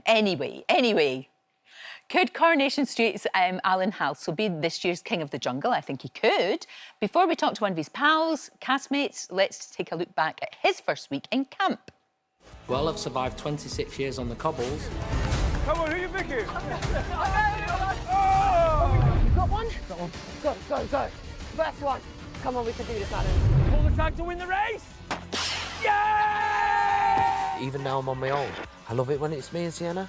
Anyway, could Coronation Street's Alan Halsall be this year's King of the Jungle? I think he could. Before we talk to one of his pals, castmates, let's take a look back at his first week in camp. Well, I've survived 26 years on the cobbles. Come on, who are you picking? Oh! You got one? Got one. Go. First one. Come on, we can do this, Alan. Pull the tag to win the race! Yeah! Even now I'm on my own. I love it when it's me and Sienna.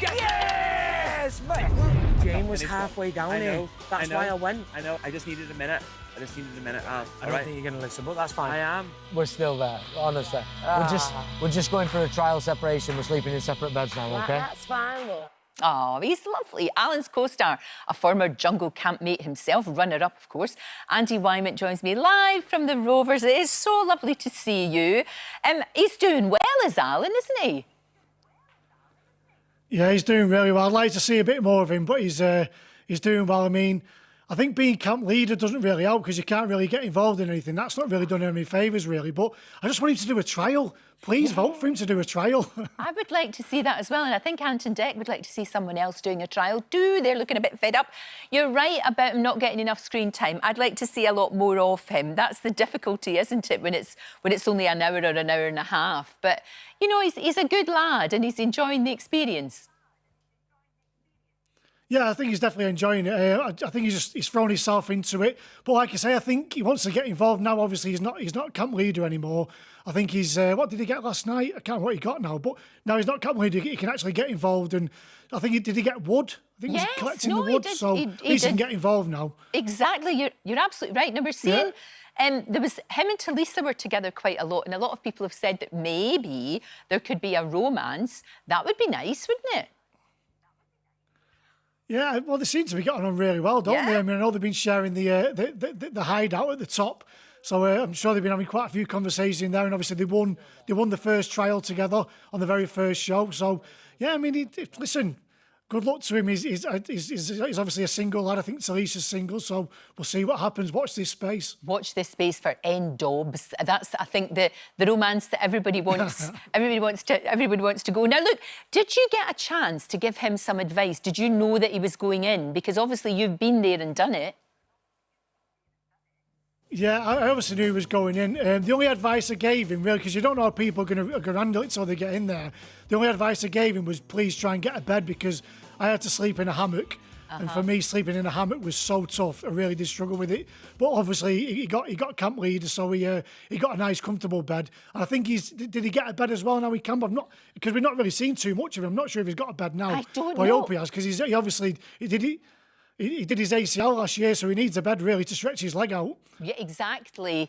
Yes, mate! Jane was halfway down here. That's why I went. I know. I just needed a minute. I don't think you're going to listen, but that's fine. I am. We're still there, honestly. We're just going for a trial separation. We're sleeping in separate beds now, OK? That's fine, though. Oh, he's lovely. Alan's co-star, a former jungle campmate himself, runner-up, of course. Andy Whyment joins me live from the Rovers. It is so lovely to see you. He's doing well, is Alan, isn't he? Yeah, he's doing really well. I'd like to see a bit more of him, but he's doing well. I mean, I think being camp leader doesn't really help because you can't really get involved in anything. That's not really done him any favours, really. But I just want him to do a trial. Please vote for him to do a trial. I would like to see that as well. And I think Ant and Dec would like to see someone else doing a trial too. They're looking a bit fed up. You're right about him not getting enough screen time. I'd like to see a lot more of him. That's the difficulty, isn't it, when it's only an hour or an hour and a half. But, you know, he's a good lad and he's enjoying the experience. Yeah, I think he's definitely enjoying it. I think he's thrown himself into it. But like I say, I think he wants to get involved now. Obviously, he's not camp leader anymore. I think he's what did he get last night? I can't remember what he got now. But now he's not camp leader. He can actually get involved. And I think did he get wood? I think he's collecting the wood. So he can get involved now. Exactly. You're absolutely right. Now we're seeing. There was him and Talisa were together quite a lot, and a lot of people have said that maybe there could be a romance. That would be nice, wouldn't it? Yeah, well, they seem to be getting on really well, don't they? I mean, I know they've been sharing the hideout at the top, so I'm sure they've been having quite a few conversations in there. And obviously, they won the first trial together on the very first show. So, yeah, I mean, listen, good luck to him. He's obviously a single lad. I think Talisa's single, so we'll see what happens. Watch this space. Watch this space for N-Dobs. That's, I think, the romance that everybody wants. everybody wants to go. Now, look, did you get a chance to give him some advice? Did you know that he was going in? Because obviously you've been there and done it. Yeah, I obviously knew he was going in. The only advice I gave him, really, because you don't know how people are going to handle it till they get in there, the only advice I gave him was please try and get a bed because I had to sleep in a hammock. And for me, sleeping in a hammock was so tough. I really did struggle with it. But obviously, he got camp leader, so he got a nice, comfortable bed. And I think did he get a bed as well now he camp? I'm not, because we've not really seen too much of him. I'm not sure if he's got a bed now. I don't know. I hope he has, because he did his ACL last year, so he needs a bed, really, to stretch his leg out. Yeah, exactly.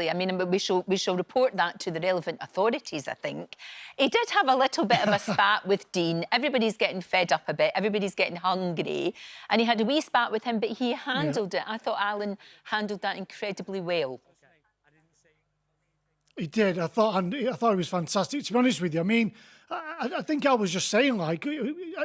I mean, we shall report that to the relevant authorities, I think. He did have a little bit of a spat with Dean. Everybody's getting fed up a bit. Everybody's getting hungry. And he had a wee spat with him, but he handled it. I thought Alan handled that incredibly well. He did. I thought he was fantastic, to be honest with you. I mean, I think I was just saying, like,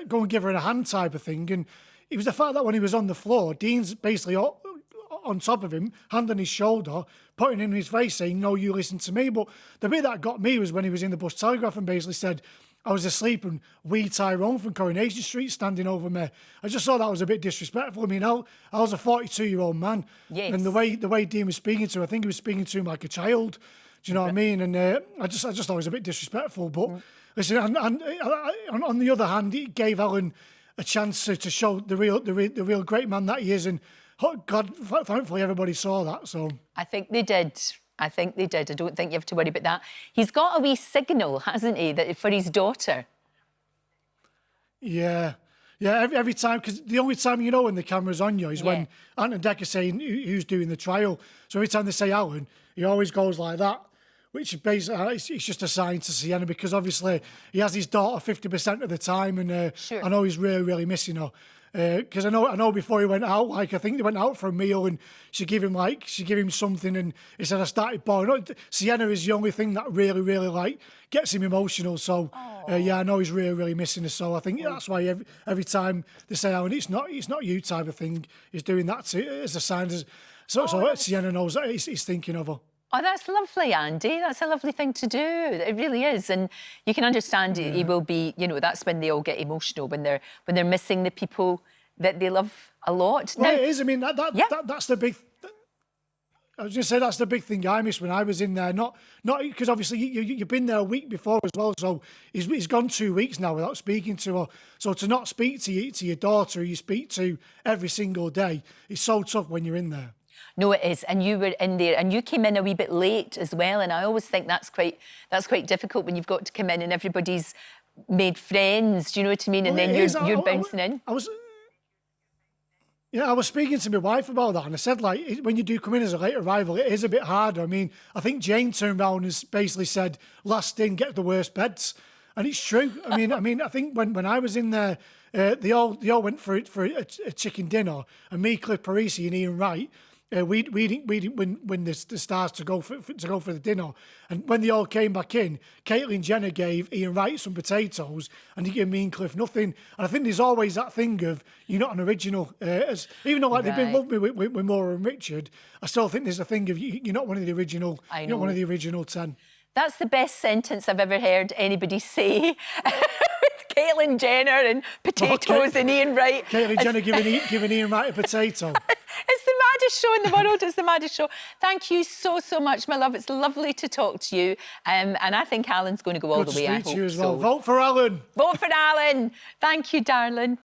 go and give her a hand type of thing. And it was the fact that when he was on the floor, Dean's basically on top of him, hand on his shoulder, putting in his face, saying, no, you listen to me. But the bit that got me was when he was in the Bush Telegraph and basically said, I was asleep and wee Tyrone from Coronation Street standing over me. I just thought that was a bit disrespectful. I mean, I was a 42-year-old man. Yes. And the way Dean was speaking to him, I think he was speaking to him like a child. Do you know what I mean? And I just thought it was a bit disrespectful. But listen, and on the other hand, it gave Alan a chance to show the real great man that he is, and God, thankfully everybody saw that. So I think they did. I don't think you have to worry about that. He's got a wee signal, hasn't he, that for his daughter? Yeah. Every time, because the only time you know when the camera's on you is when Ant and Dec are saying who's doing the trial. So every time they say Alan, he always goes like that, which basically it's just a sign to Sienna, because obviously he has his daughter 50% of the time, and I know he's really, really missing her. Because I know before he went out, like I think they went out for a meal and she gave him something, and he said I started bawling. Sienna is the only thing that really, really like gets him emotional. So yeah, I know he's really, really missing her. So I think that's why every time they say Alan, it's not you type of thing, he's doing that as a sign. So Sienna knows that he's thinking of her. Oh, that's lovely, Andy. That's a lovely thing to do. It really is. And you can understand he will be, you know, that's when they all get emotional, when they're missing the people that they love a lot. Well, Now, it is. I mean, that's the big... I was going to say that's the big thing I missed when I was in there. Not because obviously you've been there a week before as well. So he's gone 2 weeks now without speaking to her. So to not speak to your daughter, who you speak to every single day, is so tough when you're in there. No, it is, and you were in there, and you came in a wee bit late as well. And I always think that's quite difficult when you've got to come in and everybody's made friends. Do you know what I mean? And then you're bouncing in. I was speaking to my wife about that, and I said, like, when you do come in as a late arrival, it is a bit harder. I mean, I think Jane turned around and basically said, "Last in, get the worst beds," and it's true. I mean, I think when I was in there, they all went for a chicken dinner, and me, Cliff Parisi, and Ian Wright. We didn't win the stars to go for the dinner, and when they all came back in, Caitlyn Jenner gave Ian Wright some potatoes, and he gave me and Cliff nothing. And I think there's always that thing of you're not an original. Even though they've been lovely with Maura and Richard, I still think there's a thing of you're not one of the original. You're not one of the original 10. That's the best sentence I've ever heard anybody say. Caitlyn Jenner and potatoes and Ian Wright. Caitlyn Jenner giving Ian Wright a potato. It's the maddest show in the world. It's the maddest show. Thank you so much, my love. It's lovely to talk to you. And I think Alan's going to go all the way. Good to speak to you as well. Vote for Alan. Vote for Alan. Thank you, darling.